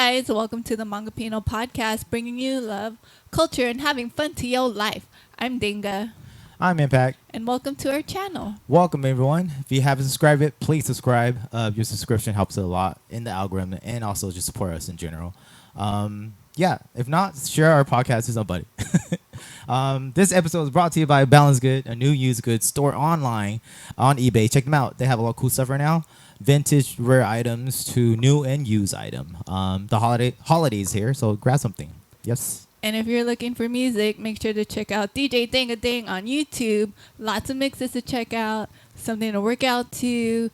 guys, welcome to the Hmongipino Podcast, bringing you love, culture, and having fun to your life. I'm Danga. I'm Impact. And welcome to our channel. Welcome, everyone. If you haven't subscribed yet, please subscribe. Your subscription helps a lot in the algorithm and also just support us in general. If not, share our podcast with somebody. This episode is brought to you by Boundless Goodz, a new used goods store online on eBay. Check them out. They have a lot of cool stuff right now. Vintage, rare items to new and used item. The holidays here, so grab something. Yes. And if you're looking for music, make sure to check out DJ Danga Dang on YouTube. Lots of mixes to check out. Something to work out to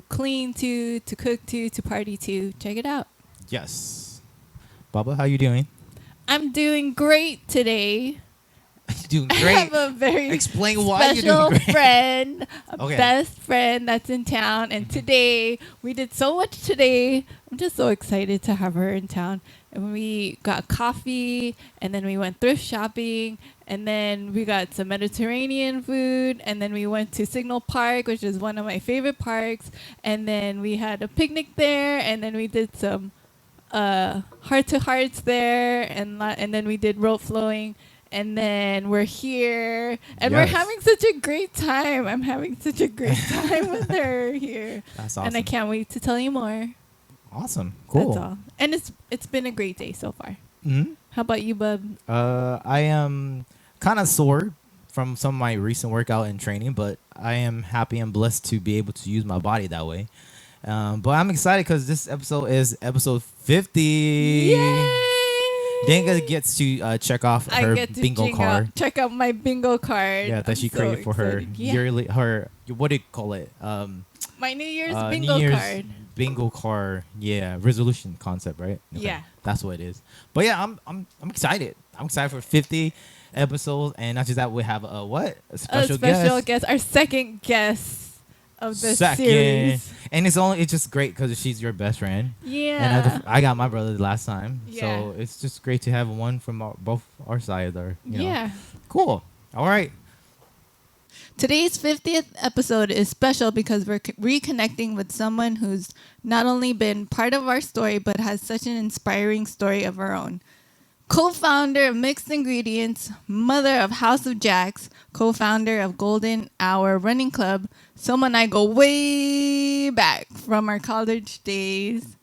clean to cook to party to. Check it out. Yes. Bubba, how you doing? I'm doing great today. You're doing great. I have a very Explain why you're doing great. friend, Okay. best friend that's in town. And today, we did so much today. I'm just so excited to have her in town. And we got coffee, and then we went thrift shopping, and then we got some Mediterranean food, and then we went to Signal Park, which is one of my favorite parks, and then we had a picnic there, and then we did some heart-to-hearts there, and then we did rope flowing, and then we're here, and we're having such a great time. I'm having such a great time with her here. That's awesome. And I can't wait to tell you more. Awesome. Cool. That's all. And it's been a great day so far. Mm-hmm. How about you, bub? I am kind of sore from some of my recent workout and training, but I am happy and blessed to be able to use my body that way. But I'm excited because this episode is episode 50. Yay! Danga gets to check off her bingo card. Check out my bingo card. Yeah, that she created for her yearly, what do you call it? My New Year's bingo card. Bingo card, yeah, resolution concept, right? Okay. Yeah, that's what it is. But yeah, I'm excited. I'm excited for 50 episodes, and not just that, we have a special guest, our second guest of the series. And it's just great because she's your best friend. Yeah, and I got my brother last time, yeah. So it's just great to have one from both our sides. Yeah, cool. All right. Today's 50th episode is special because we're reconnecting with someone who's not only been part of our story, but has such an inspiring story of her own. Co-founder of Mixed Ingredients, mother of House of Jacks, co-founder of Golden Hour Running Club, Soma and I go way back from our college days.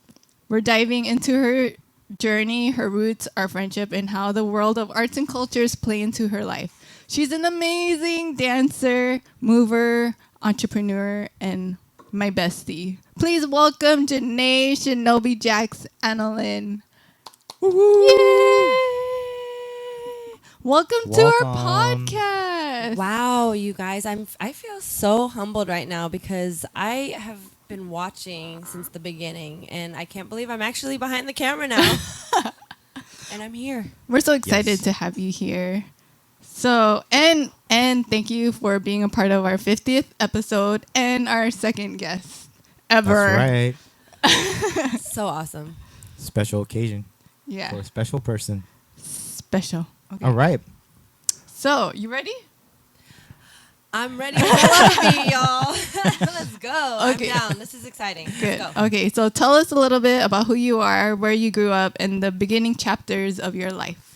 We're diving into her journey, her roots, our friendship, and how the world of arts and cultures play into her life. She's an amazing dancer, mover, entrepreneur, and my bestie. Please welcome Jenay, Shinobi, Jax, Anolin. Yay! Welcome to our podcast. Wow, you guys, I feel so humbled right now because I have been watching since the beginning, and I can't believe I'm actually behind the camera now. And I'm here. We're so excited to have you here. So, and thank you for being a part of our 50th episode and our second guest ever. That's right. So awesome. Special occasion. Yeah. For a special person. Special. Okay. All right. So, you ready? I'm ready to love me, y'all. Let's go. Okay. I'm down. This is exciting. Good. Let's go. Okay, so tell us a little bit about who you are, where you grew up, and the beginning chapters of your life.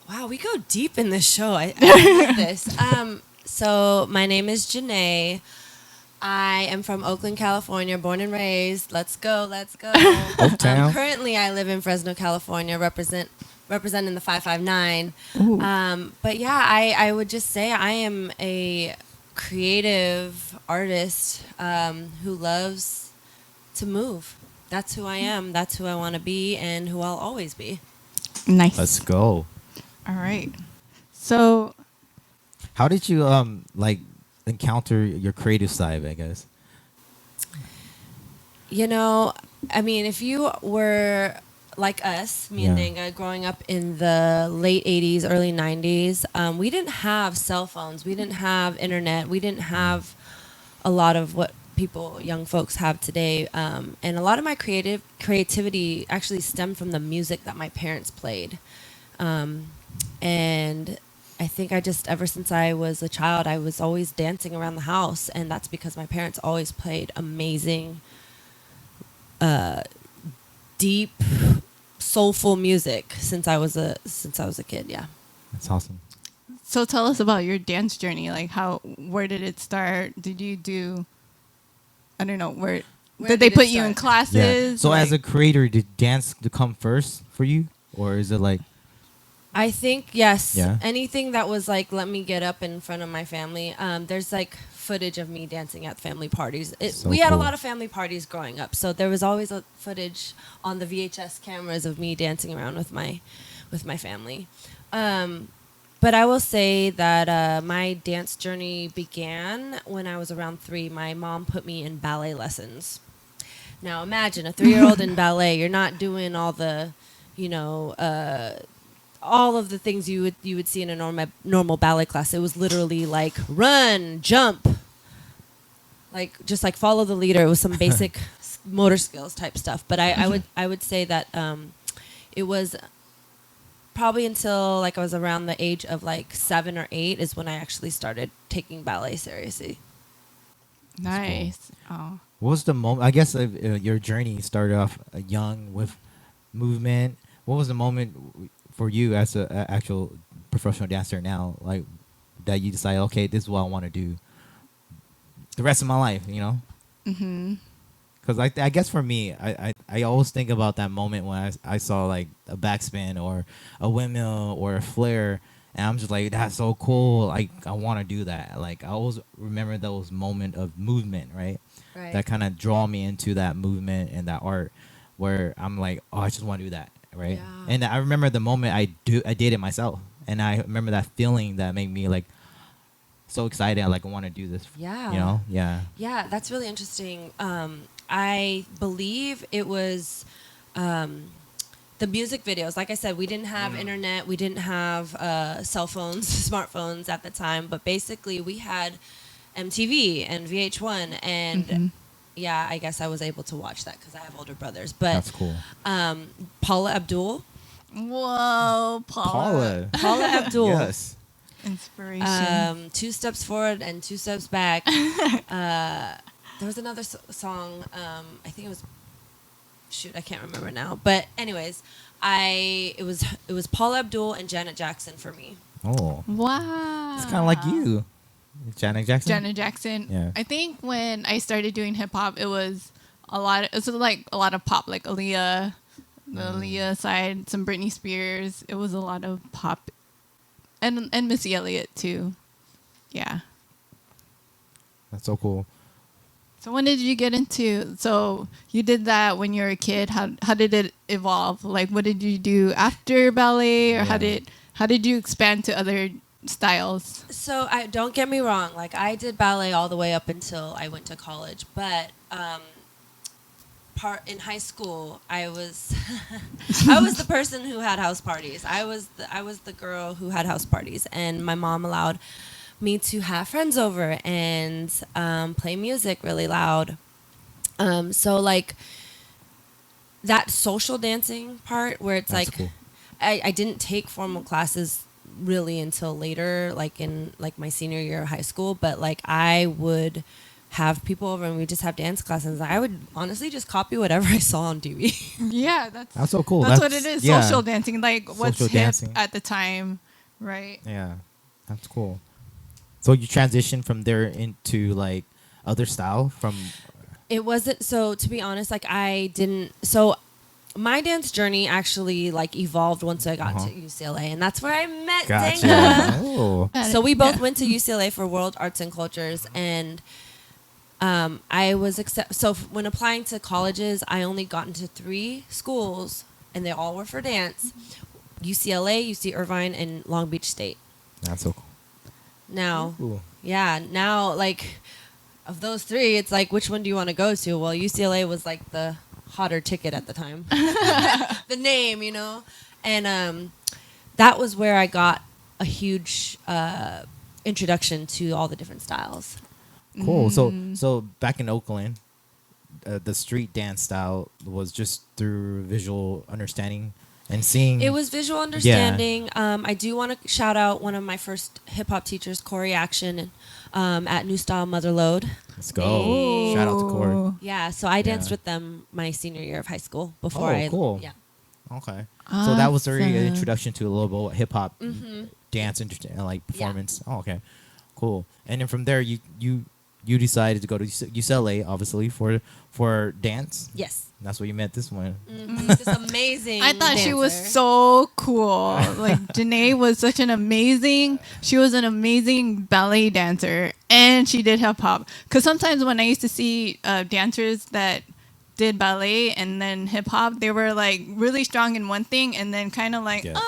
Wow, we go deep in this show. I love this. So my name is Jenay. I am from Oakland, California, born and raised. Let's go. Currently, I live in Fresno, California, representing the 559. But yeah, I would just say I am a creative artist who loves to move. That's who I am. That's who I want to be and who I'll always be. Nice. Let's go. All right. So, how did you encounter your creative side, I guess? I mean, if you were like us, me and Danga, growing up in the late 80s, early 90s, we didn't have cell phones. We didn't have internet. We didn't have a lot of what young folks have today. And a lot of my creativity actually stemmed from the music that my parents played. And I think ever since I was a child, I was always dancing around the house. And that's because my parents always played amazing deep, soulful music since I was a kid. Yeah. That's awesome. So tell us about your dance journey. Like where did it start? Did you do, I don't know, where did they put you in classes? Yeah. So as a creator, did dance to come first for you? Or is it like... I think, yes. Yeah. Anything that was like, let me get up in front of my family. There's like footage of me dancing at family parties. We had a lot of family parties growing up. So there was always a footage on the VHS cameras of me dancing around with my family. But I will say that my dance journey began when I was around 3. My mom put me in ballet lessons. Now imagine a 3-year-old in ballet. You're not doing all the, all of the things you would see in a normal ballet class. It was literally like run, jump, just follow the leader. It was some basic motor skills type stuff. But I would say that it was probably until I was around the age of 7 or 8 is when I actually started taking ballet seriously. Nice. Cool. Oh. What was the moment? I guess your journey started off young with movement. What was the moment for you as an actual professional dancer now, that you decide, okay, this is what I want to do the rest of my life, Mm-hmm. Because I guess for me, I always think about that moment when I saw a backspin or a windmill or a flare, and I'm just like, that's so cool. I want to do that. I always remember those moments of movement, right? That kind of draw me into that movement and that art, where I'm like, oh, I just want to do that, right? Yeah. And I remember the moment I did it myself, and I remember that feeling that made me so excited. I want to do this. Yeah. Yeah, that's really interesting. I believe it was the music videos. Like I said, we didn't have internet. We didn't have cell phones, smartphones at the time. But basically, we had MTV and VH1. And yeah, I guess I was able to watch that because I have older brothers. But that's cool. Paula Abdul. Whoa, Paula. Paula Abdul. Yes. Inspiration. 2 steps forward and 2 steps back. There was another song. I think it was. Shoot, I can't remember now. But anyways, it was Paula Abdul and Janet Jackson for me. Oh. Wow. It's kind of like you, Janet Jackson. Janet Jackson. Yeah. I think when I started doing hip hop, it was a lot of pop, like Aaliyah, the Aaliyah side, some Britney Spears. It was a lot of pop, and Missy Elliott too. Yeah. That's so cool. So when did you get into? So you did that when you were a kid. How did it evolve? What did you do after ballet, or how did you expand to other styles? So don't get me wrong. I did ballet all the way up until I went to college, but in high school, I was I was the person who had house parties. I was the girl who had house parties, and my mom allowed me to have friends over and play music really loud. So that social dancing part where it's That's cool. I didn't take formal classes really until later, in my senior year of high school, but I would have people over and we just have dance classes. I would honestly just copy whatever I saw on TV. Yeah, that's so cool. That's what it is. Yeah. Social dancing, what's Social hip dancing. at the time, right? Yeah, that's cool. So you transitioned from there into other style from... It wasn't, so to be honest, I didn't, so my dance journey actually evolved once I got to UCLA, and that's where I met Gotcha. Danga. Oh. So we both went to UCLA for World Arts and Cultures, and I was so when applying to colleges, I only got into 3 schools, and they all were for dance: UCLA, UC Irvine, and Long Beach State. That's so cool. Now, Ooh. now of those 3, it's which one do you want to go to? Well, UCLA was the hotter ticket at the time. The name, and that was where I got a huge introduction to all the different styles. Cool. So back in Oakland, the street dance style was just through visual understanding and seeing. It was visual understanding. I do want to shout out one of my first hip hop teachers, Corey Action, at New Style Motherload. Let's go. Shout out to Corey. Yeah, so I danced Yeah. with them my senior year of high school before Cool. Yeah. Okay. So that was already an Awesome. introduction to a little bit hip hop dance and like performance. Oh, okay. Cool. And then from there, you decided to go to UCLA, obviously, for dance. Yes. That's where you met this one. This amazing. I thought she was dancer. so cool. Like Jenay was such an amazing. She was an amazing ballet dancer, and she did hip hop. Because sometimes when I used to see dancers that did ballet and then hip hop, they were like really strong in one thing, and then kind of like, Yeah.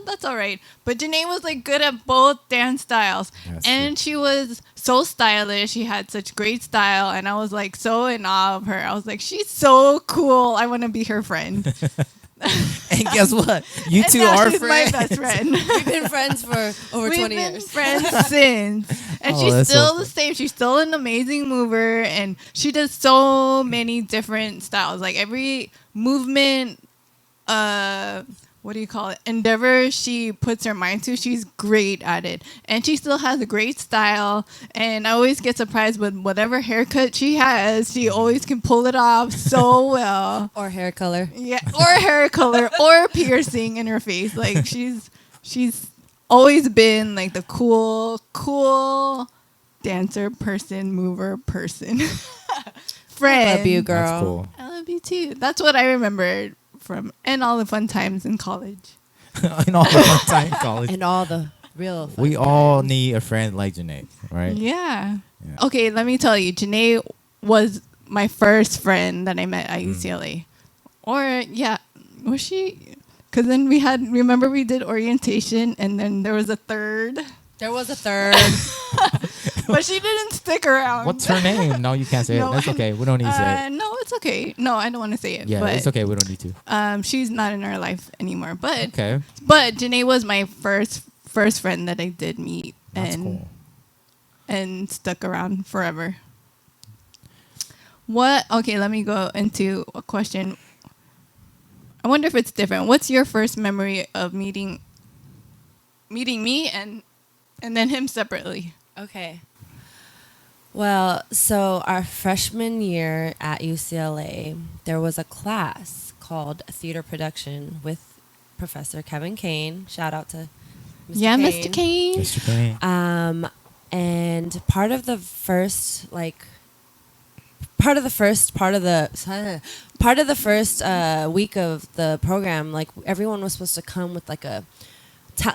that's all right. But Jenay was like good at both dance styles, That's and she was so stylish. She had such great style, and I was like so in awe of her. I was like, she's so cool. I want to be her friend. And guess what? You And two now are she's friends. my best friend. We've been friends for over We've 20 been years. friends since, and Oh, she's that's so still fun. the same. She's still an amazing mover, and she does so many different styles. Like every movement, what do you call it? Endeavor she puts her mind to, she's great at it, and she still has a great style. And I always get surprised with whatever haircut she has. She always can pull it off so well. Or hair color. Yeah, or hair color, or piercing in her face. Like she's always been like the cool dancer person, mover person. Friend. Love you, girl. That's cool. I love you too. That's what I remembered from, and all the fun times in college. In all the fun time in college. And all the real fun We all need a friend like Jenay, right? Yeah. Yeah. Okay, let me tell you, Jenay was my first friend that I met at UCLA. Or yeah, was she? Because then remember we did orientation, and then there was a third. There was a third. But she didn't stick around. What's her name? No, you can't say No, it. That's okay. We don't need to say it. No, it's okay. No, I don't want to say it. Yeah, but, it's okay. We don't need to. She's not in our life anymore. But Okay. but Jenay was my first friend that I did meet That's cool. and stuck around forever. What? Okay, let me go into a question. I wonder if it's different. What's your first memory of meeting me and then him separately? Okay. Well, so our freshman year at UCLA, there was a class called Theater Production with Professor Kevin Kane. Shout out to Mr. Yeah, Kane. Mr. Kane. Mr. Kane. And part of the first week of the program, like everyone was supposed to come with like it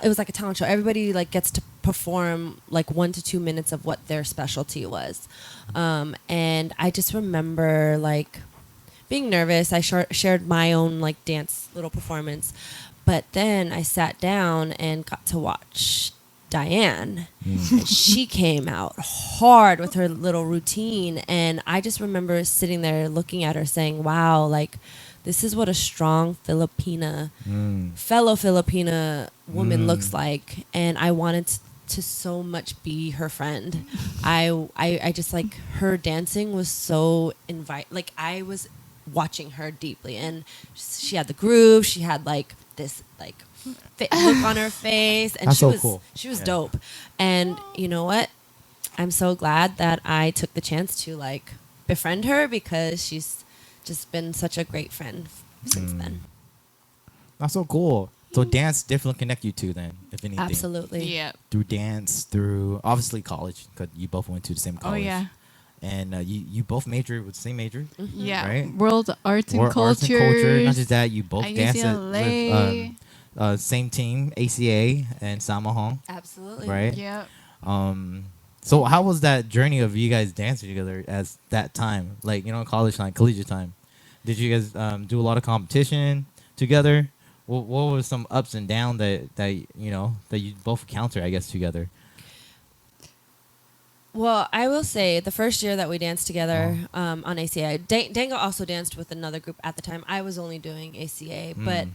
was like a talent show. Everybody like gets to perform like 1 to 2 minutes of what their specialty was. And I just remember like being nervous. I shared my own like dance little performance, but then I sat down and got to watch Diane. And she came out hard with her little routine, and I just remember sitting there looking at her saying, wow, like this is what a strong fellow Filipina woman looks like. And I wanted to so much be her friend. I just like her dancing was so like I was watching her deeply, and she had the groove, she had like this like look on her face, and That's she so was cool. she was dope. And you know what? I'm so glad that I took the chance to like befriend her, because she's just been such a great friend since then. That's so cool. So dance definitely connect you two then, if anything. Absolutely. Yeah. Through dance, through obviously college, because you both went to the same Oh college. yeah. And you both majored with the same major. Yeah. Right? World arts and Or culture. arts and culture. Not just that, you both at danced UCLA. with same team, ACA and Samahong, Absolutely. right? Yeah. So how was that journey of you guys dancing together as that time, like college time, collegiate time? Did you guys do a lot of competition together? What were some ups and downs that you both encounter, I guess, together? Well, I will say the first year that we danced together on ACA, Danga also danced with another group at the time. I was only doing ACA, but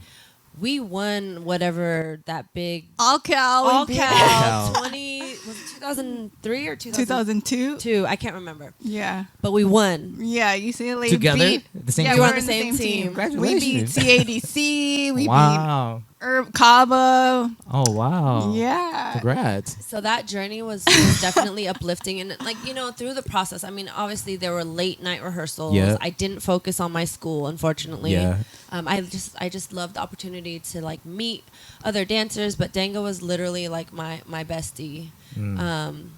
we won whatever that big All Cal. All we did. Cal Cal. 20 was it 2003 or 2002. 2002. I can't remember. Yeah. But we won. Yeah, UCLA Together? beat. The same Yeah, team? we're on in the same team. We beat Congratulations. CADC. We Wow. beat Cabo. Oh, wow. Yeah. Congrats. So that journey was definitely uplifting, and like through the process. I mean, obviously there were late night rehearsals. Yeah. I didn't focus on my school, unfortunately. Yeah. I just loved the opportunity to like meet other dancers, but Danga was literally like my bestie. And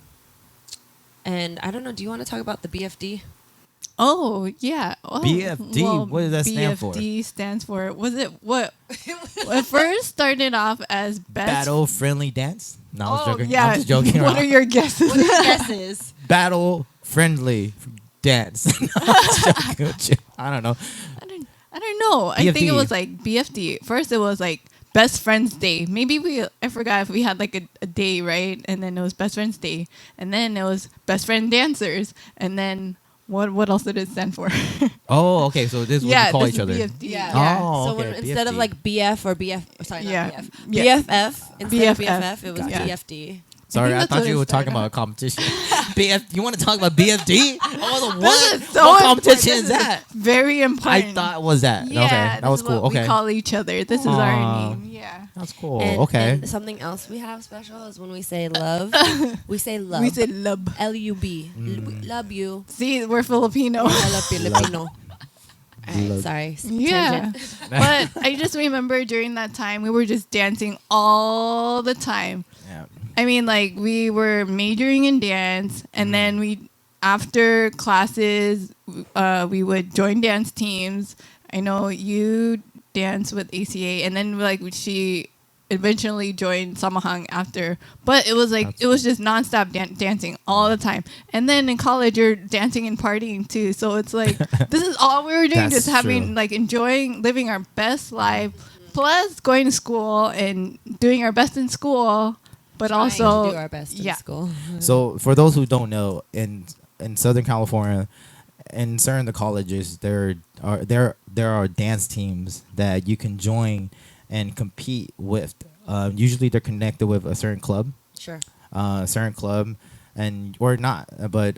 I don't know. Do you want to talk about the BFD? Oh, yeah. Oh, BFD? What does that stand for? BFD stands for, was it what? It first started off as best. Battle friendly dance? No, I was joking. Yeah. I'm just joking What around. are your guesses? What are your guesses? Battle friendly dance. No, I'm joking with you. I don't know. I don't know. I think BFD. it was like BFD. First, it was like Best Friends Day. Maybe I forgot if we had like a day, right? And then it was Best Friends Day. And then it was Best Friend Dancers. And then what else did it stand for? Oh, okay. So this is what we call this each is other. BFD. Yeah. Oh, So okay. when, instead of BFD. like BF or BF, sorry, not Yeah. BF, Yeah. BFF instead of BFF. BFF, it was Gotcha. BFD. Sorry, I that's thought what you it were talking started about a competition. You want to talk about BFD? Oh, This what? is so What competition important. is that? Very I important. thought it was that. Yeah, Okay, that this was is cool. what Okay, we call each other. This is Aw. our name. Yeah. that's cool. And, Okay. and something else we have special is when we say love, we say love. We say lub. L-U-B. We love you. See, we're Filipino. I love Filipino. Alright, Love. sorry. Yeah. Tangent. But I just remember during that time, we were just dancing all the time. Yeah. I mean, like, we were majoring in dance, and then after classes, we would join dance teams. I know you dance with ACA, and then, like, she eventually joined Samahang after. But it was, like, That's it was just nonstop dancing all the time. And then in college, you're dancing and partying, too. So it's, like, this is all we were doing, That's just having, true. like, enjoying, living our best life, plus going to school and doing our best in school. But Trying also, to do our best in school. So for those who don't know, in Southern California, in certain of the colleges, there are dance teams that you can join and compete with. Usually, they're connected with a certain club. Sure. And or not, but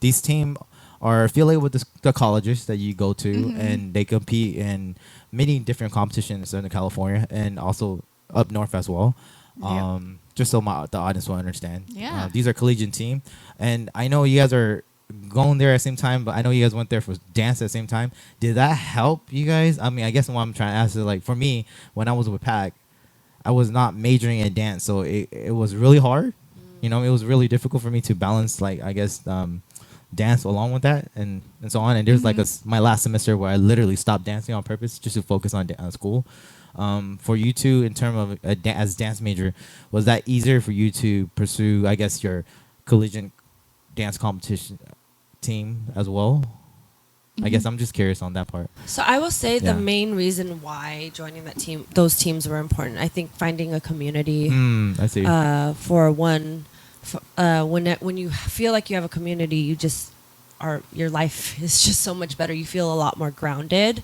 these teams are affiliated with the colleges that you go to, and they compete in many different competitions in Southern California and also up north as well. Yeah. Just so the audience will understand. Yeah. These are collegiate team, and I know you guys are going there at the same time, but I know you guys went there for dance at the same time. Did that help you guys? I mean, I guess what I'm trying to ask is, like, for me, when I was with PAC, I was not majoring in dance, so it was really hard. You know, it was really difficult for me to balance, like, I guess, dance along with that and so on. And there's like my last semester where I literally stopped dancing on purpose just to focus on school. For you two, in terms of as dance major, was that easier for you to pursue, I guess, your collegiate dance competition team as well? I guess I'm just curious on that part. So I will say Yeah. the main reason why joining those teams were important. I think finding a community. I see. For one, when you feel like you have a community, you just your life is just so much better. You feel a lot more grounded.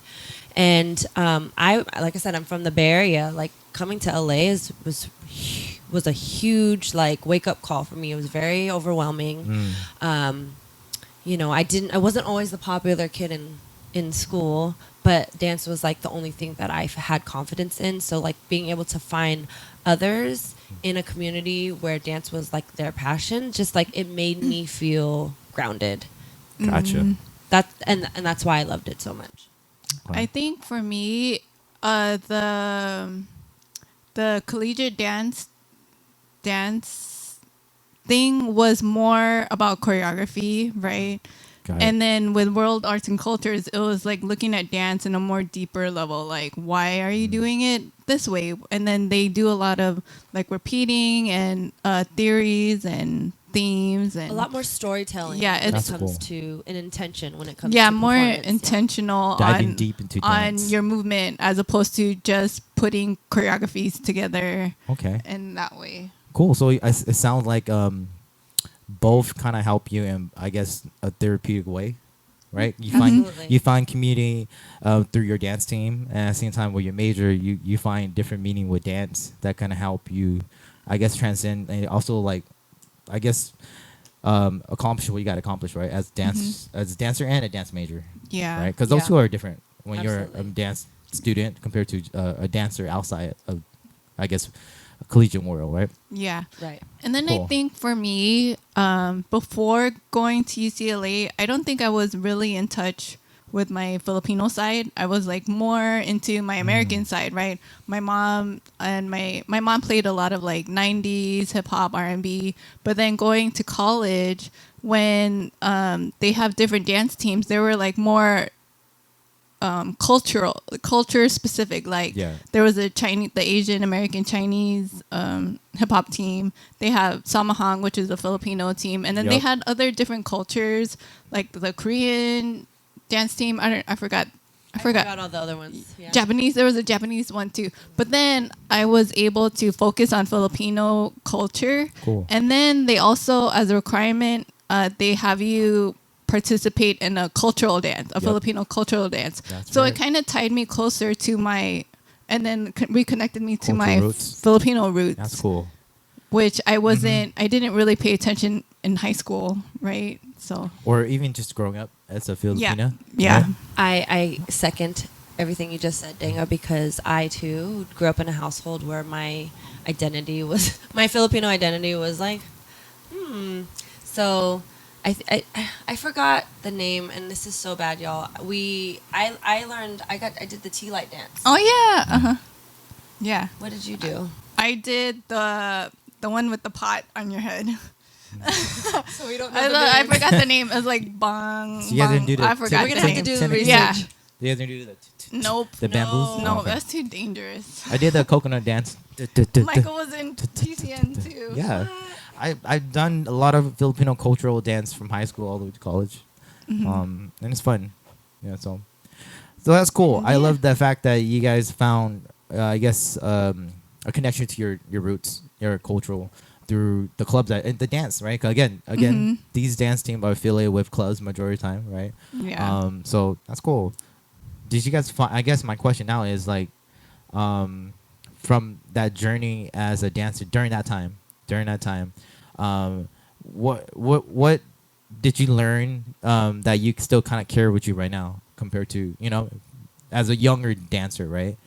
And like I said, I'm from the Bay Area. Like, coming to LA was a huge, like, wake up call for me. It was very overwhelming. I wasn't always the popular kid in school, but dance was like the only thing that I had confidence in. So, like, being able to find others in a community where dance was like their passion, just like, it made me feel grounded. Gotcha. And that's why I loved it so much. I think for me, the collegiate dance thing was more about choreography, right? Got it. And then with World Arts and Cultures, it was like looking at dance in a more deeper level. Like, why are you doing it this way? And then they do a lot of like repeating and theories and themes and A lot more storytelling. Yeah, when it That's comes cool. to an intention. When it comes, yeah, to more performance, yeah. intentional Diving on deep into on dance. your movement as opposed to just putting choreographies together Okay. in that way. Cool. So it sounds like both kind of help you in, I guess, a therapeutic way, right? Absolutely. You find community through your dance team, and at the same time with your major, you find different meaning with dance that kind of help you, I guess, transcend and also like I guess, accomplish what you got to accomplish, right? As as a dancer and a dance major, Yeah. right? Because those Yeah. two are different. When Absolutely. you're a dance student compared to a dancer outside of, I guess, a collegiate world, right? Yeah. Right. And then Cool. I think for me, before going to UCLA, I don't think I was really in touch with my Filipino side. I was like more into my American side, right? My mom and my mom played a lot of like 90s hip hop, R&B, but then going to college when they have different dance teams, they were like more culture specific. Like Yeah. there was the Asian American Chinese hip hop team. They have Samahang, which is a Filipino team, and then they Yup. had other different cultures, like the Korean dance team. I forgot. I forgot all the other ones. Yeah. Japanese. There was a Japanese one too. But then I was able to focus on Filipino culture. Cool. And then they also, as a requirement, they have you participate in a cultural dance, a Yep. Filipino cultural dance. That's So right. it kind of tied me closer to my, and then reconnected me to Cultural my roots. Filipino roots, That's cool. which I wasn't, I didn't really pay attention in high school, right? So Or even just growing up as a Filipina. yeah. right? I second everything you just said, Danga, because I too grew up in a household where my identity was my Filipino identity was like, So I forgot the name, and this is so bad, y'all. I did the tea light dance. Oh yeah. Yeah. What did you do? I did the one with the pot on your head. So we don't I forgot the name. It was like bang. So you guys bang. didn't do the I forgot We're the gonna have name. to do the Tennis- research. Yeah. You guys didn't do Nope. the bamboos? No, Oh, okay. that's too dangerous. I did the coconut dance. Michael was in TCN too. Yeah. I've done a lot of Filipino cultural dance from high school all the way to college. And it's fun. Yeah, so that's cool. I Yeah. love the fact that you guys found I guess a connection to your roots, your cultural through the clubs and the dance, right? 'Cause again, these dance teams are affiliated with clubs majority of the time, right? Yeah. So that's cool. Did you guys find, I guess my question now is like from that journey as a dancer during that time, what did you learn that you still kind of carry with you right now compared to, you know, as a younger dancer, right?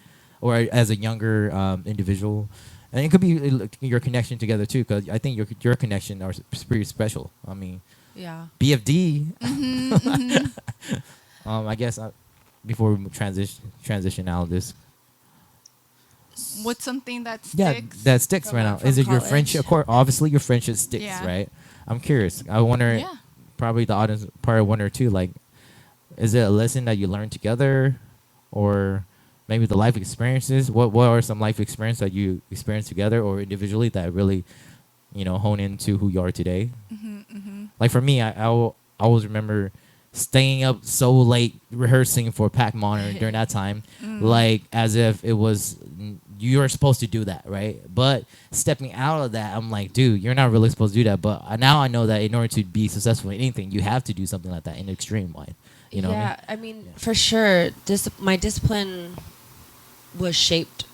Or as a younger individual? And it could be your connection together too, because I think your connection are pretty special. I mean, Yeah. BFD. I guess before we transition out of this, What's something that yeah, sticks? that sticks From right a- now. from Is it your college. friendship? Of course, obviously your friendship sticks, Yeah. right? I'm curious. I wonder. Yeah. Probably the audience probably wonder too. Like, is it a lesson that you learned together, or maybe the life experiences? What are some life experiences that you experienced together or individually that really, you know, hone into who you are today? Like for me, I always remember staying up so late rehearsing for Pac Monitor during that time, like as if it was you're supposed to do that, right? But stepping out of that, I'm like, dude, you're not really supposed to do that. But now I know that in order to be successful in anything, you have to do something like that in the extreme way. You know what I mean? Yeah, I mean, for sure, my discipline was shaped.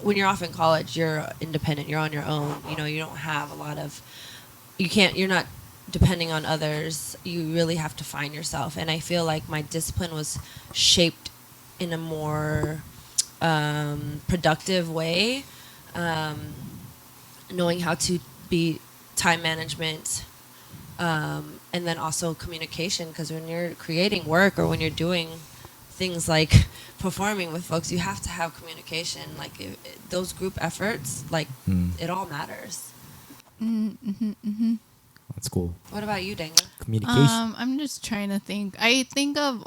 When you're off in college, you're independent. You're on your own. You know, you don't have a lot of. You're not depending on others. You really have to find yourself. And I feel like my discipline was shaped in a more productive way, knowing how to be time management, and then also communication, because when you're creating work or when you're doing things like performing with folks, you have to have communication. Like those group efforts, like it all matters. That's cool. What about you, Danga? Communication. I'm just trying to think. I think of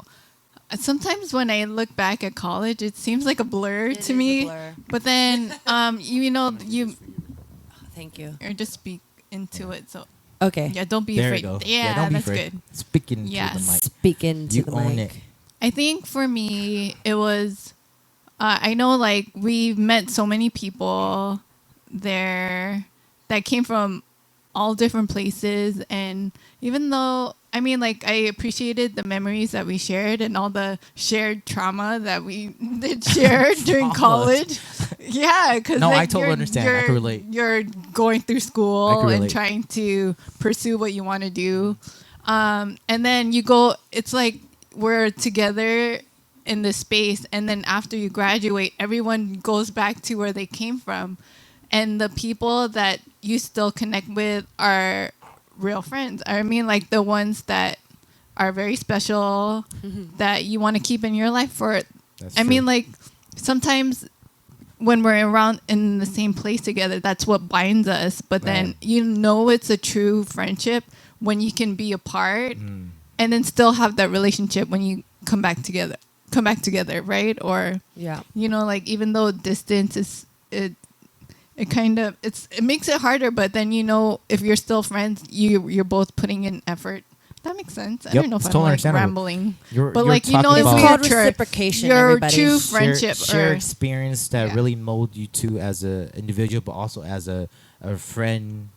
sometimes when I look back at college, it seems like a blur It to is a me. blur. But then, you Thank you. or just speak into it. So Okay. yeah, don't be There afraid. you go. Yeah, don't be that's afraid. good. Speaking Yes. to the mic. Speaking to You the own mic. it. I think for me, it was. I know, like we met so many people there that came from all different places, and even though I mean, like I appreciated the memories that we shared and all the shared trauma that we did share during Trauma. college. Yeah, because No, I totally understand. I can relate. You're going through I school can and relate. trying to pursue what you want to do, and then you go. It's like we're together in this space, and then after you graduate, everyone goes back to where they came from, and the people that you still connect with are real friends. I mean, like the ones that are very special that you want to keep in your life for. That's I true. mean, like sometimes when we're around in the same place together, that's what binds us. But then Right. you know it's a true friendship when you can be apart Mm. and then still have that relationship when you come back together. Right? Or Yeah. you know, like even though distance is it kind of it makes it harder, but then you know if you're still friends, you're both putting in effort. That makes sense. I Yep, don't know if it's I'm totally like understandable. rambling. You're Like, you know, talking if It's we about called true- reciprocation, your everybody. true share- friendship share or- experience that Yeah. really mold you to as an individual, but also as a friend,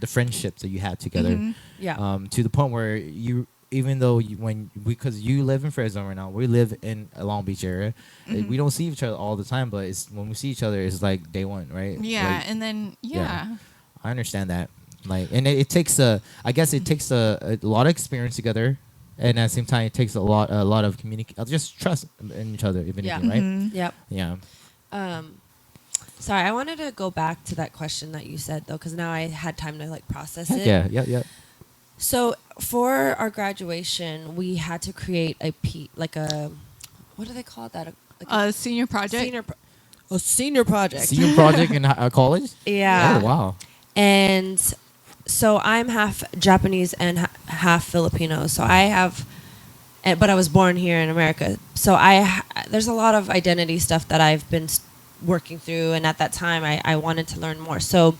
the friendships that you had together. Mhm. Yeah. To the point where even though because you live in Fresno right now, we live in a Long Beach area. Mhm. We don't see each other all the time, but it's when we see each other, it's like day one, right? Yeah, Like, and then yeah. I understand that. Like, and it takes I guess it takes a lot of experience together, and at the same time, it takes a lot of just trust in each other, if anything, Yeah. right? Mhm. Yep. Yeah. Sorry, I wanted to go back to that question that you said though, because now I had time to like process it. Yeah. So for our graduation, we had to create like a, what do they call that? Senior project. A senior project. Senior project in college. Yeah. Oh wow. And so I'm half Japanese and half Filipino. So I have, but I was born here in America. So there's a lot of identity stuff that I've been working through. And at that time, I wanted to learn more. So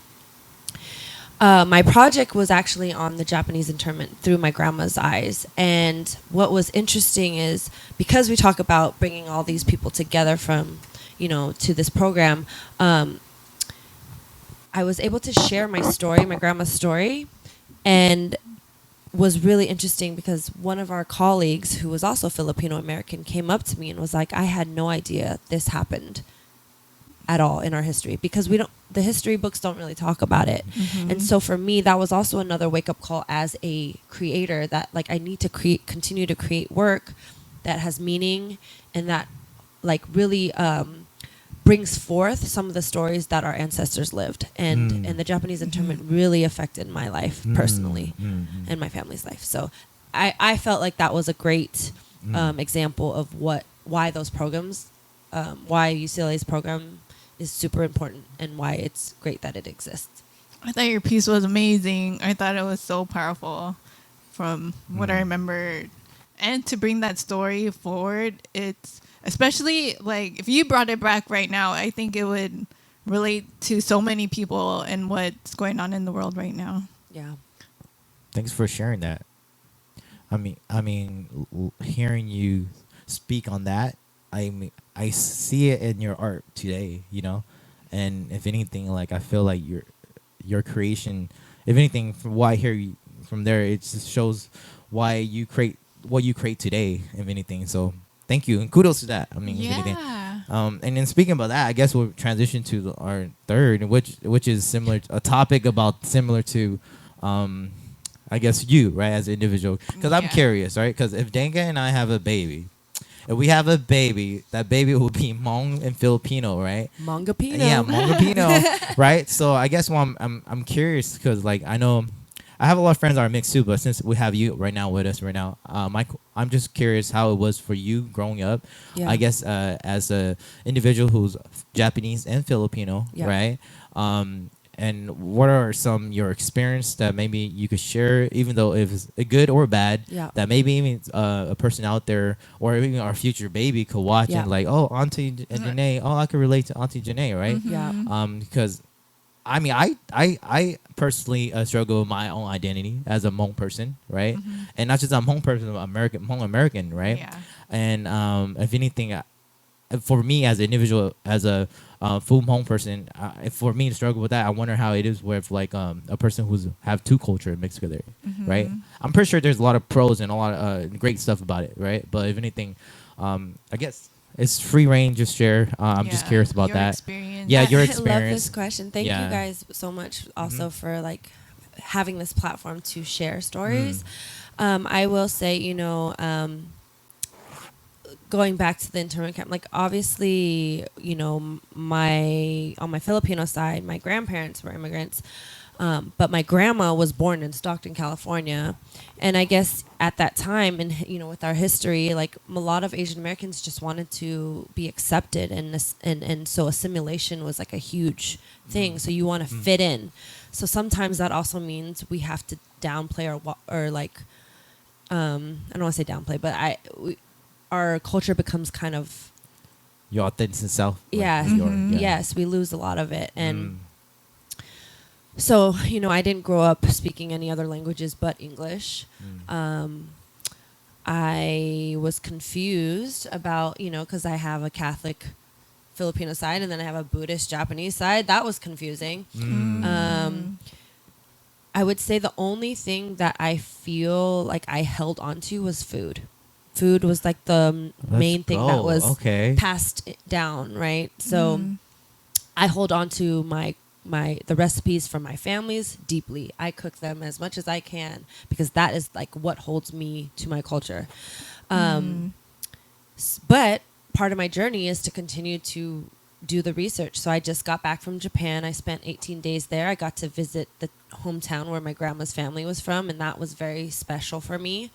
my project was actually on the Japanese internment through my grandma's eyes. And what was interesting is because we talk about bringing all these people together from, to this program, I was able to share my story, my grandma's story, and was really interesting because one of our colleagues who was also Filipino American came up to me and was like, I had no idea this happened at all in our history because the history books don't really talk about it. Mhm. And so for me, that was also another wake up call as a creator that like I need to continue to create work that has meaning and that like really brings forth some of the stories that our ancestors lived. And the Japanese internment really affected my life personally and my family's life. So I felt like that was a great example of why those programs, why UCLA's program is super important and why it's great that it exists. I thought your piece was amazing. I thought it was so powerful from what I remember. And to bring that story forward, it's especially like if you brought it back right now, I think it would relate to so many people and what's going on in the world right now. Yeah. Thanks for sharing that. I mean, hearing you speak on that, I see it in your art today, and if anything, like I feel like your creation, if anything, from what I hear you from there, it just shows why you create what you create today, if anything. So thank you and kudos to that. I mean, if anything. And then speaking about that, I guess we'll transition to our third, which is a topic similar to, I guess you, right, as an individual. Because I'm curious, right? Because if Danga and I have a baby, if we have a baby, that baby will be Hmong and Filipino, right? Hmongipino. Yeah, Hmongipino, right? So I guess I'm curious because like I know I have a lot of friends that are mixed too, but since we have you right now with us right now, I'm just curious how it was for you growing up. Yeah. I guess as a individual who's Japanese and Filipino, Yeah. right? And what are some your experience that maybe you could share, even though if it's good or bad, Yeah. that maybe even a person out there or even our future baby could watch Yeah. and like, oh, Auntie Jenay, oh, I could relate to Auntie Jenay, right? Yeah. Because I mean, I personally struggle with my own identity as a Hmong person, right? And not just a Hmong person, but Hmong American, right? Yeah. And if anything, for me as an individual, as a full Hmong person, for me to struggle with that, I wonder how it is with like a person who's have two cultures mixed together, right? I'm pretty sure there's a lot of pros and a lot of great stuff about it, right? But if anything, I guess it's free range. Just share. I'm just curious about your that. Experience. Yeah, your I love experience. this question. Thank you guys so much also for like having this platform to share stories. I will say, going back to the internment camp, like obviously, on my Filipino side, my grandparents were immigrants. But my grandma was born in Stockton, California. And I guess at that time, and with our history, like a lot of Asian Americans just wanted to be accepted. And so assimilation was like a huge thing. So you want to fit in. So sometimes that also means we have to downplay or like, I don't want to say downplay, but our culture becomes kind of... Your authentic self. Yeah. Yes, we lose a lot of it. And... So, I didn't grow up speaking any other languages but English. I was confused about, because I have a Catholic Filipino side and then I have a Buddhist Japanese side. That was confusing. I would say the only thing that I feel like I held on to was food. Food was like the main thing that was passed down, right? So I hold on to the recipes from my families deeply. I cook them as much as I can because that is like what holds me to my culture. But part of my journey is to continue to do the research. So I just got back from Japan. I spent 18 days there. I got to visit the hometown where my grandma's family was from, and that was very special for me.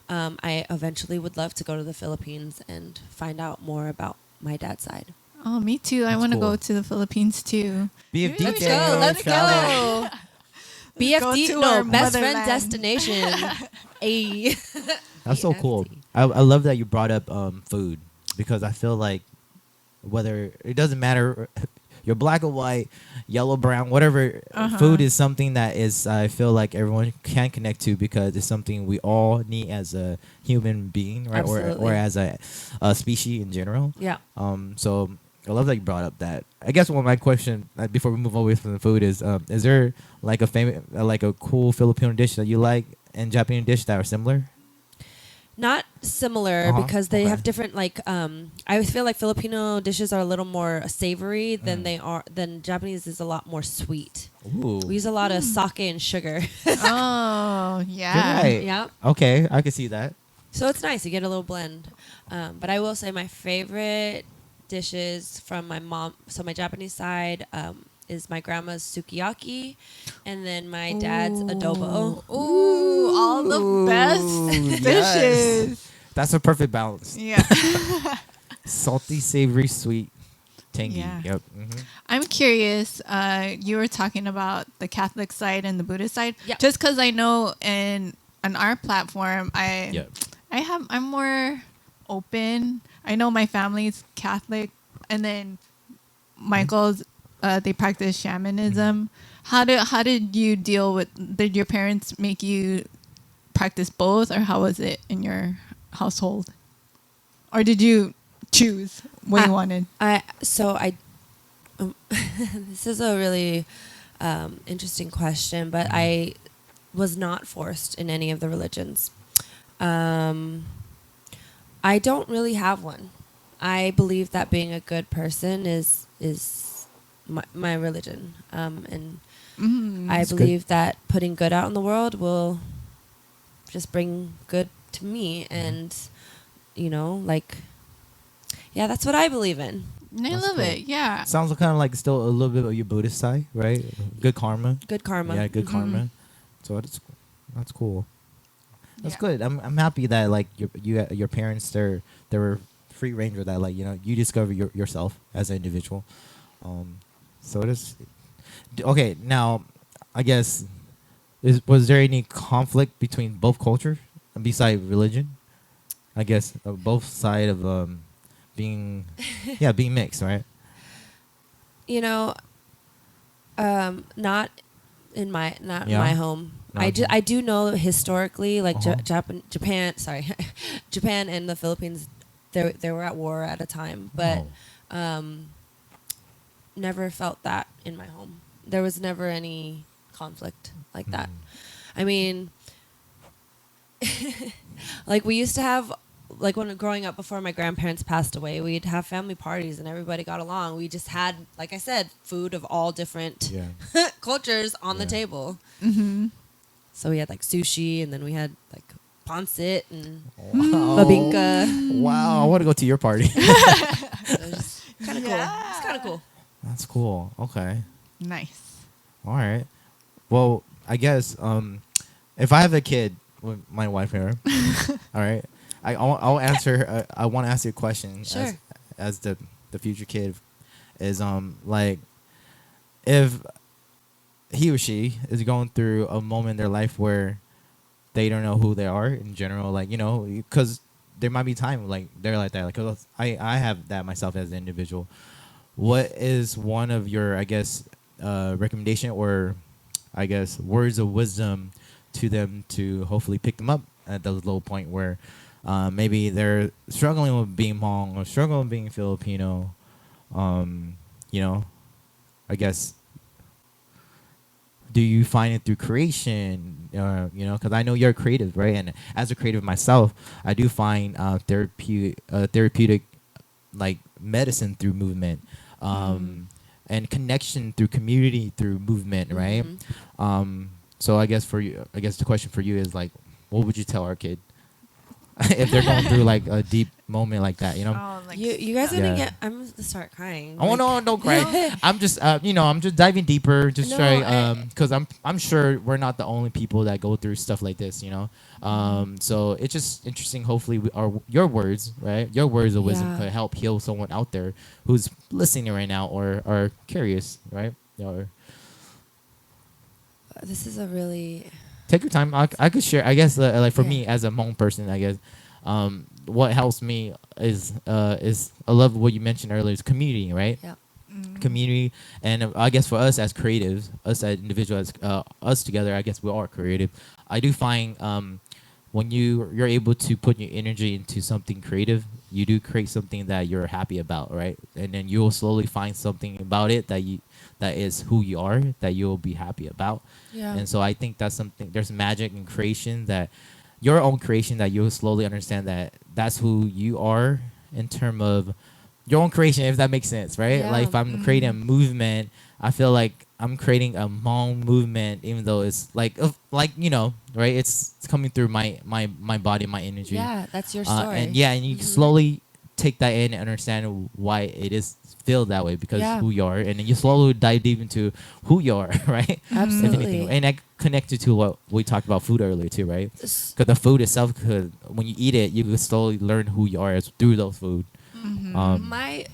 I eventually would love to go to the Philippines and find out more about my dad's side. Oh, me too. I want to go to the Philippines too. BFD Let's day. go. Let's go. BFD, no, best friend destination. Ay. That's so cool. I love that you brought up food because I feel like whether it doesn't matter, you're black or white, yellow, brown, whatever, food is something that is, I feel like everyone can connect to because it's something we all need as a human being, right? Or as a species in general. Yeah. So I love that you brought up that. I guess one of my question before we move away from the food is there like a famous, like a cool Filipino dish that you like and Japanese dish that are similar? Not similar because they have different like I feel like Filipino dishes are a little more savory than than Japanese is a lot more sweet. Ooh. We use a lot of sake and sugar. Oh, yeah. Right. Yeah. Okay, I can see that. So it's nice. You get a little blend. But I will say my favorite dishes from my mom, so my Japanese side, is my grandma's sukiyaki and then my dad's adobo. Ooh, all the best dishes. That's a perfect balance. Yeah. Salty, savory, sweet, tangy. Yeah. Yep. I'm curious. You were talking about the Catholic side and the Buddhist side. Yep. Just because I know on our platform, I'm more open. I know my family's Catholic, and then Michael's. They practice shamanism. How did you deal with? Did your parents make you practice both, or how was it in your household? Or did you choose what you wanted? This is a really interesting question, but I was not forced in any of the religions. I don't really have one. I believe that being a good person is my religion, and I believe that putting good out in the world will just bring good to me, and that's what I believe in. I love it. Yeah, sounds kind of like still a little bit of your Buddhist side, right? Good karma. Good karma. Yeah, good karma. So that's cool. That's good. I'm happy that like your parents they were free range with that, like you discover yourself as an individual. So it is okay. Now, I guess was there any conflict between both cultures besides religion? I guess both sides of being mixed, right? Not in my home. I do know historically, like Japan. Sorry, Japan and the Philippines, they were at war at a time, but never felt that in my home. There was never any conflict like that. I mean, like we used to have like when growing up before my grandparents passed away, we'd have family parties and everybody got along. We just had, like I said, food of all different cultures on the table. Mm-hmm. So we had like sushi, and then we had like pancit and Wow. babinka. Wow, I want to go to your party. So it was kind of cool. It's kind of cool. That's cool. Okay. Nice. All right. Well, I guess if I have a kid with my wife here, all right, I'll answer. I want to ask you a question. Sure. As the future kid is like if he or she is going through a moment in their life where they don't know who they are in general, like, you know, because there might be time like they're like that, like 'cause I have that myself as an individual. What is one of your, I guess, recommendation or I guess words of wisdom to them to hopefully pick them up at the low point where maybe they're struggling with being Hmong or struggling with being Filipino, you know, I guess. Do you find it through creation? You know, because I know you're creative, right? And as a creative myself, I do find therapeutic, like medicine through movement, and connection through community through movement, right? So I guess for you, I guess the question for you is like, what would you tell our kid if they're going through like a deep moment like that? You know. Oh, like You guys are gonna Yeah. get. I'm gonna start crying. Oh no, don't cry. I'm just you know, I'm just diving deeper, just No, trying because I'm sure we're not the only people that go through stuff like this, you know. So it's just interesting. Hopefully, your words, right? Your words of wisdom Yeah. could help heal someone out there who's listening right now or are curious, right? Or This is a really. take your time. I could share. I guess like for Yeah. me as a Hmong person, I guess what helps me is I love what you mentioned earlier is community, right? Yeah. Community, and I guess for us as creatives, us as individuals, us together, I guess we are creative. I do find when you're able to put your energy into something creative, you do create something that you're happy about, right? And then you'll slowly find something about it that is who you are, that you'll be happy about. Yeah. And so I think that's something. There's magic in creation, that your own creation, that you'll slowly understand that that's who you are in terms of your own creation, if that makes sense, right? Yeah. Like if I'm creating a movement, I feel like I'm creating a Hmong movement, even though it's like you know, right? It's coming through my body, my energy. Yeah, that's your story. And you can slowly take that in and understand why it is feel that way, because who you are, and then you slowly dive deep into who you are, right? Absolutely. And that connected to what we talked about food earlier too, right? Because the food itself, when you eat it, you can slowly learn who you are through those food. My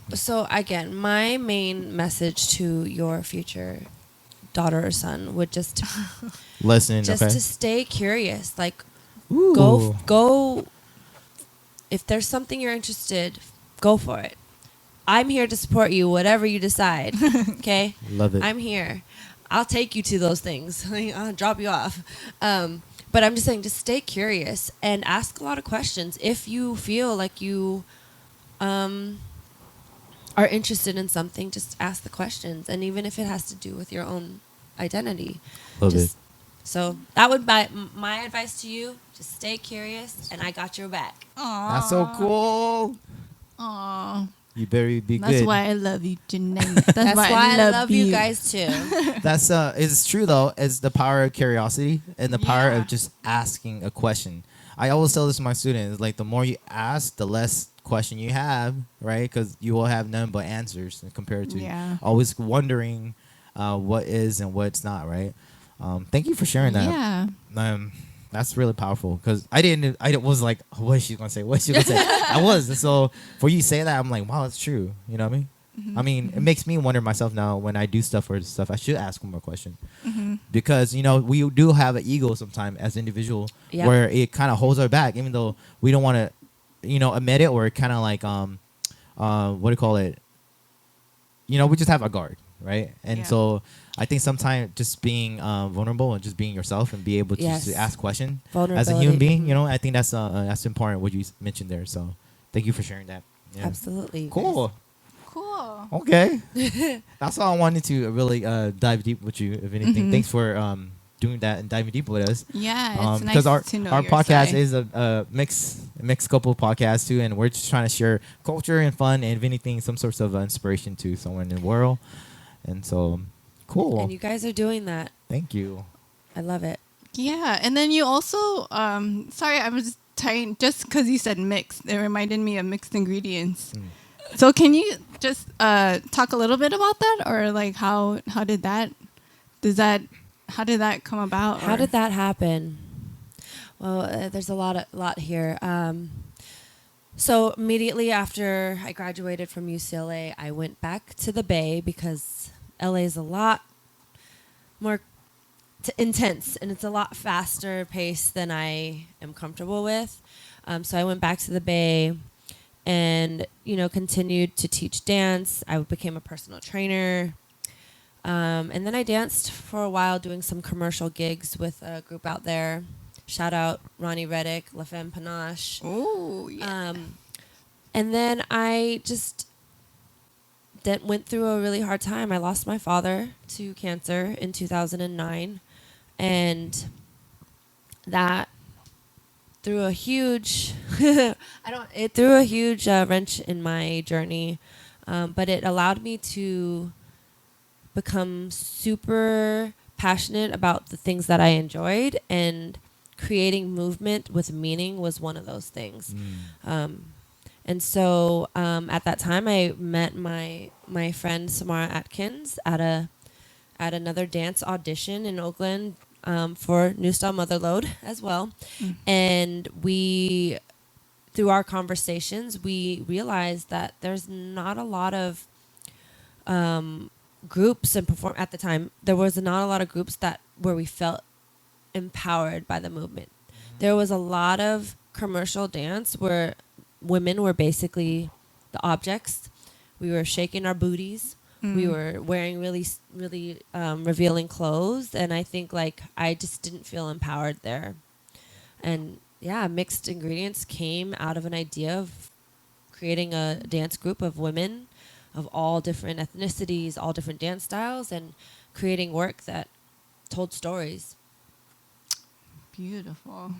main message to your future daughter or son would just Listen, to stay curious. Like Ooh. go if there's something you're interested, go for it. I'm here to support you, whatever you decide. Okay? Love it. I'm here. I'll take you to those things. I'll drop you off. But I'm just saying, just stay curious and ask a lot of questions. If you feel like you are interested in something, just ask the questions. And even if it has to do with your own identity. Love it. So that would be my advice to you. Just stay curious, and I got your back. That's so cool. Aww. You better be That's good. why I love you, Jenay. That's why I love you guys too. That's it's true though. It's the power of curiosity and the power Yeah. of just asking a question. I always tell this to my students, like the more you ask, the less question you have, right? Because you will have none but answers compared to always wondering what is and what's not, right? Thank you for sharing that. Yeah. That's really powerful, because I was like, what is she gonna say? What is she gonna say? I was. And so for you to say that, I'm like, wow, that's true. You know what I mean? I mean, it makes me wonder myself now when I do stuff or stuff. I should ask one more question, because you know we do have an ego sometimes as individual where it kind of holds our back, even though we don't want to, you know, admit it, or kind of like what do you call it? You know, we just have a guard, right? And so I think sometimes just being vulnerable and just being yourself and be able to just ask questions as a human being, you know, I think that's important what you mentioned there. So thank you for sharing that. Yeah. Absolutely. Cool. Cool. Okay. That's all I wanted to really dive deep with you, if anything. Thanks for doing that and diving deep with us. Yeah, it's Because nice to know our your podcast side. is a mixed couple podcast too, and we're just trying to share culture and fun, and if anything, some sorts of inspiration to someone in the world. And so, cool. And you guys are doing that. Thank you. I love it. Yeah, and then you also, sorry, I was trying, just because you said mixed, it reminded me of mixed ingredients. So can you just talk a little bit about that, or like how did that come about? How or- did that happen? Well, there's a lot here. So immediately after I graduated from UCLA, I went back to the Bay because LA is a lot more intense and it's a lot faster paced than I am comfortable with. So I went back to the Bay and, continued to teach dance. I became a personal trainer. And then I danced for a while doing some commercial gigs with a group out there. Shout out Ronnie Reddick, La Femme Panache. Oh, yeah. And then I just went through a really hard time. I lost my father to cancer in 2009. And that threw a huge, it threw a huge wrench in my journey. But it allowed me to become super passionate about the things that I enjoyed, and creating movement with meaning was one of those things. And so at that time, I met my friend Samara Atkins at another dance audition in Oakland for New Style Motherlode as well. And through our conversations, we realized that there's not a lot of groups and at the time, there was not a lot of groups where we felt empowered by the movement. There was a lot of commercial dance where women were basically the objects. We were shaking our booties. We were wearing really, really revealing clothes. And I think I just didn't feel empowered there. And yeah, Mixed Ingredients came out of an idea of creating a dance group of women of all different ethnicities, all different dance styles, and creating work that told stories. Beautiful.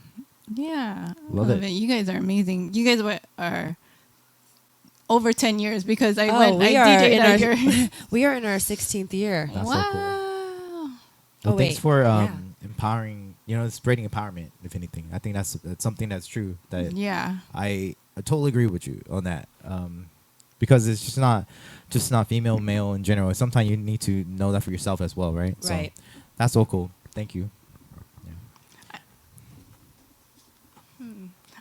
Yeah. Love it. You guys are amazing. You guys are over 10 years because I we are DJ'd in at our your... we are in our 16th year. That's so cool. Wow. Well, thanks for yeah. empowering, spreading empowerment, if anything. I think that's something that's true. That Yeah. I totally agree with you on that. Because it's just not female, male in general. Sometimes you need to know that for yourself as well, right? Right. So that's so cool. Thank you.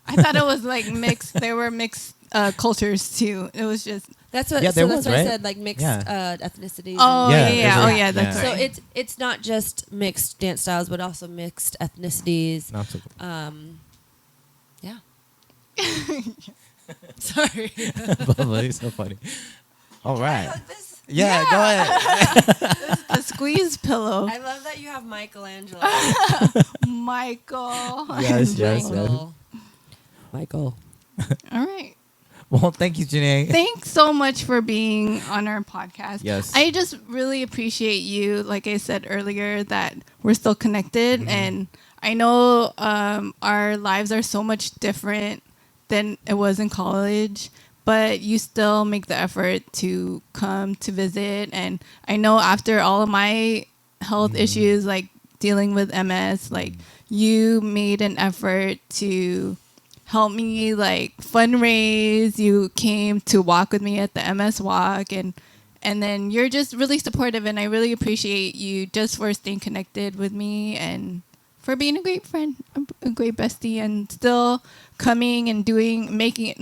I thought it was mixed. There were mixed cultures too. It was just... That's what. Yeah, so there that's was, what I right? said. Mixed Yeah. ethnicities. Oh, Yeah, yeah. there's Oh, a- yeah. That's yeah. So right. it's not just mixed dance styles, but also mixed ethnicities. Not so cool. Yeah. Sorry. Bubbly, so funny. All right. This, Yeah, go ahead. The squeeze pillow. I love that you have Michelangelo. Michael. Yes, yes. Michael. All right. Well, thank you, Jenay. Thanks so much for being on our podcast. Yes. I just really appreciate you. Like I said earlier, that we're still connected. And I know our lives are so much different than it was in college, but you still make the effort to come to visit. And I know after all of my health issues, like dealing with MS, you made an effort to help me fundraise. You came to walk with me at the MS walk, and then you're just really supportive, and I really appreciate you just for staying connected with me and for being a great friend, a great bestie, and still coming and making it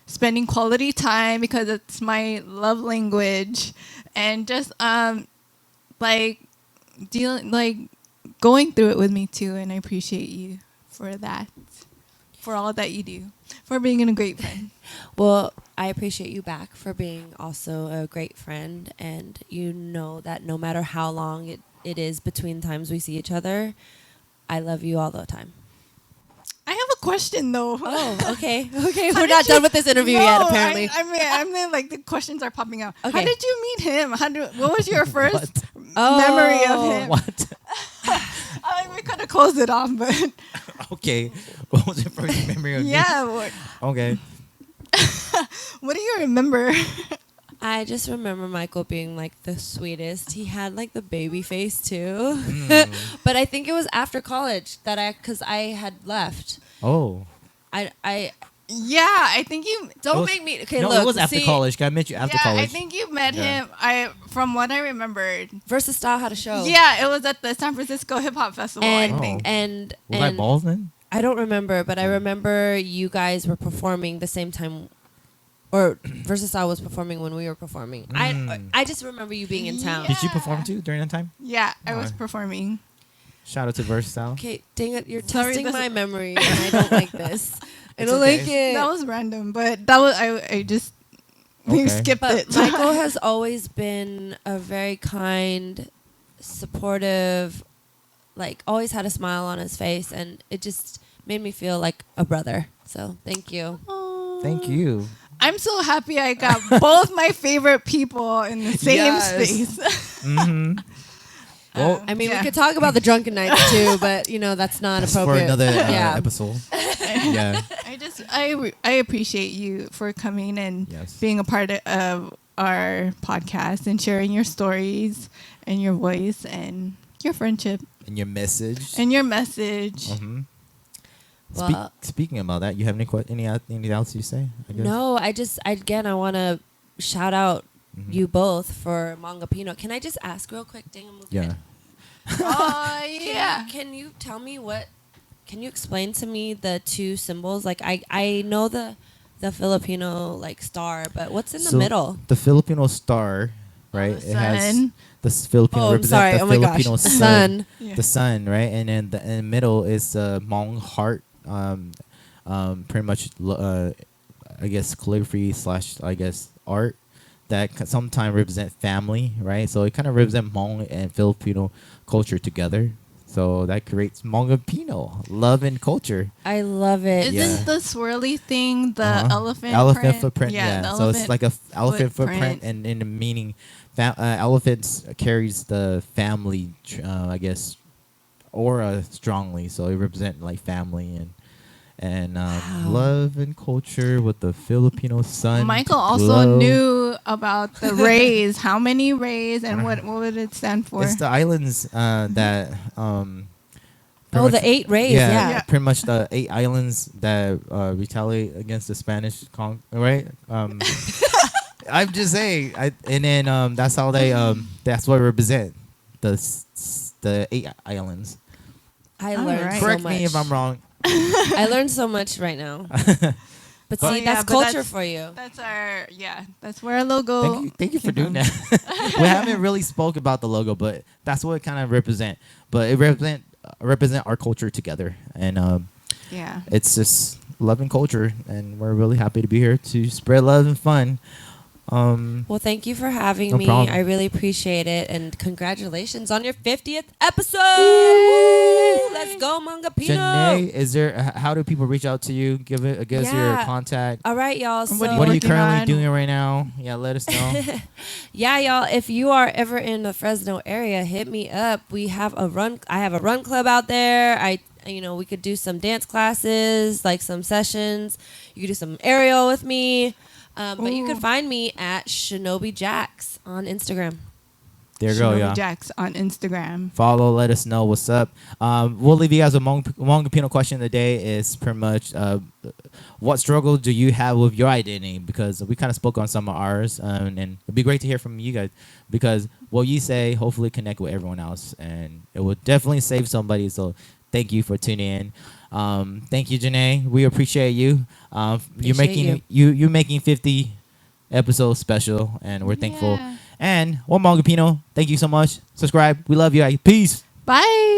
spending quality time, because it's my love language, and just going through it with me too. And I appreciate you for that, for all that you do, for being a great friend. Well, I appreciate you back for being also a great friend, and you know that no matter how long it is between times we see each other, I love you all the time. I have a question though. Oh, okay. We're not done with this interview yet, apparently. I mean, the questions are popping out. Okay. How did you meet him? What was your first memory of him? What? we could have closed it off, but Okay. What was your first memory of me? yeah. Okay. What do you remember? I just remember Michael being like the sweetest. He had like the baby face too. But I think it was after college that because I had left. Oh. I Yeah, I think you. don't It was- make me. Okay, no, look. it was after see, college. I met you after Yeah, college. I think you met Yeah. him. From what I remembered. Versus Style had a show. Yeah, it was at the San Francisco Hip Hop Festival. And I think. and was I and bald then? I don't remember, but I remember you guys were performing the same time, or Versus Style was performing when we were performing. I just remember you being in town. Did you Yeah. perform too during that time? Yeah, I was Oh. performing. Shout out to Versatile. Okay, dang it, you're Sorry, testing this- my memory, and I don't like this. I It's don't okay. like it. That was random, but that was I just we Okay. skipped But it. Michael has always been a very kind, supportive, like always had a smile on his face, and it just made me feel like a brother. So thank you. Thank you. I'm so happy I got both my favorite people in the same Yes. space. Mm-hmm. Well, I mean, Yeah. we could talk about the drunken nights too, but you know that's not that's for appropriate. another yeah. episode. Yeah. I appreciate you for coming and Yes. being a part of our podcast and sharing your stories and your voice and your friendship And your message. and your message. Mm-hmm. Well- Speaking about that, you have anything else you say? I guess? No, I want to shout out Mhm. you both for Hmongipino. Can I just ask real quick? Dang, I'm looking Yeah. at- Oh yeah. Can you tell me can you explain to me the two symbols? Like I know the Filipino like star, but what's in the So, middle? The Filipino star, right? The it has sun. the Filipino Oh, I'm represent sorry. the Oh my gosh. Filipino The sun. Yeah. the sun, right? And then in the middle is the Hmong heart, pretty much, I guess calligraphy / I guess art that sometimes represent family, right? So it kind of represent Hmong and Filipino culture together. So that creates Hmongipino, love and culture. I love it. Isn't Yeah. the swirly thing the Uh-huh. elephant footprint? Yeah, the so it's elephant like a elephant footprint, footprint. and in the meaning, elephants carries the family, I guess, aura strongly. So it represent like family and love and culture with the Filipino sun. Michael to also glow. knew about the rays. How many rays and what would it stand for? It's the islands that. Oh, the 8 rays. Yeah, Yeah. pretty much the 8 islands that retaliate against the Spanish, right? I'm just saying, and then that's how they that's what represent the 8 islands. I All learned right. so Correct much. me if I'm wrong. I learned so much right now. But see, Oh, yeah, that's but culture that's- for you. That's that's where our logo. Thank you for came doing from. that. We haven't really spoke about the logo, but that's what it kind of represent. But it represent our culture together, and Yeah. it's just love and culture, and we're really happy to be here to spread love and fun. Well, thank you for having No me. problem. I really appreciate it. And congratulations on your 50th episode. Woo! Let's go, Hmongipino. Jenay, is there? How do people reach out to you? Give us your Yeah. contact. All right, y'all. So, What What are you working currently on? doing right now? Yeah, let us know. yeah, y'all, if you are ever in the Fresno area, hit me up. I have a run club out there. We could do some dance classes, like some sessions. You could do some aerial with me. But you can Ooh. find me at Shinobi Jax on Instagram. There you go, Shinobi y'all. Jax on Instagram. Follow, let us know what's up. We'll leave you guys a Hmongipino question of the day. Is pretty much what struggle do you have with your identity? Because we kind of spoke on some of ours, and it'd be great to hear from you guys. Because what you say, hopefully, connect with everyone else, and it will definitely save somebody. So thank you for tuning in. Thank you, Jenay. We appreciate you. You're Appreciate you're making 50 episodes special, and we're thankful. Yeah. And one Hmongipino, thank you so much. Subscribe. We love you. Peace. Bye.